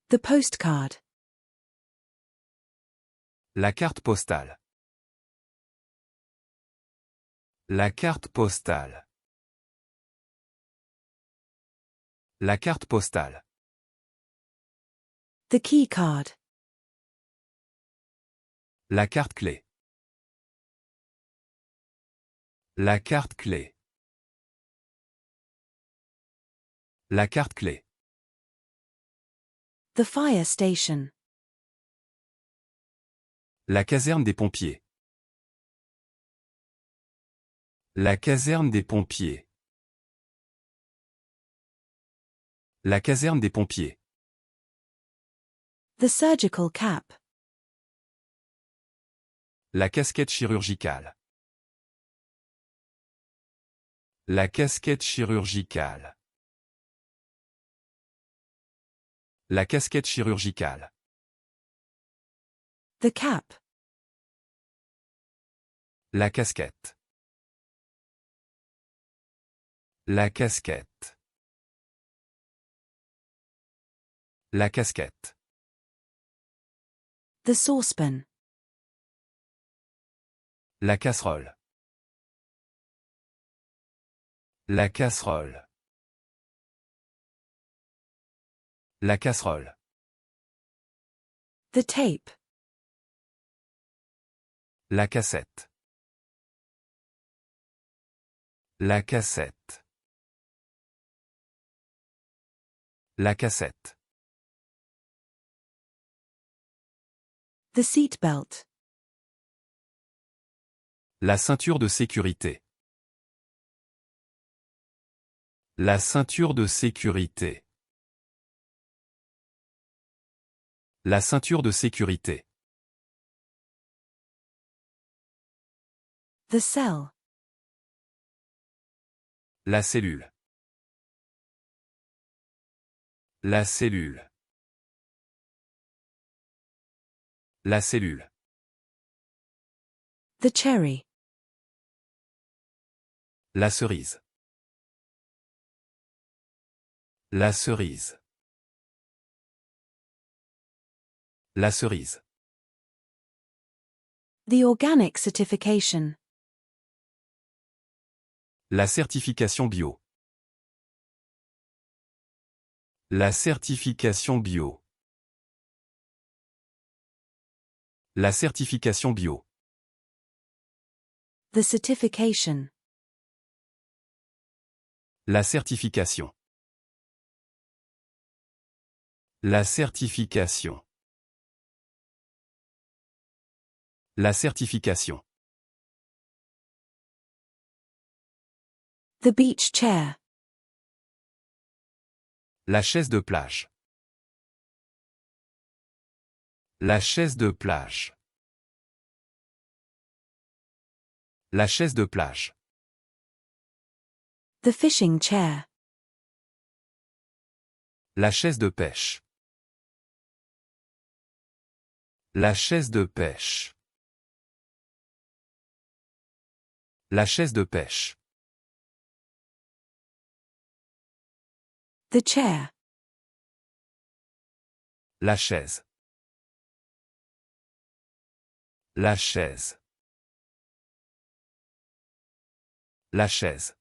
The postcard. La carte postale. La carte postale. La carte postale. The key card. La carte clé. La carte clé. La carte clé. The fire station. La caserne des pompiers. La caserne des pompiers. La caserne des pompiers. The surgical cap. La casquette chirurgicale. La casquette chirurgicale. La casquette chirurgicale. The cap. La casquette. La casquette. La casquette. The saucepan. La casserole. La casserole. La casserole. The tape. La cassette. La cassette. La cassette. The seat belt. La ceinture de sécurité. La ceinture de sécurité. La ceinture de sécurité. The cell. La cellule. La cellule. La cellule. The cherry. La cerise. La cerise. La cerise. The organic certification. La certification bio. La certification bio. La certification bio. The certification. La certification. La certification. La certification. The beach chair. La chaise de plage. La chaise de plage. La chaise de plage. The fishing chair. La chaise de pêche. La chaise de pêche. La chaise de pêche. The chair. La chaise. La chaise. La chaise.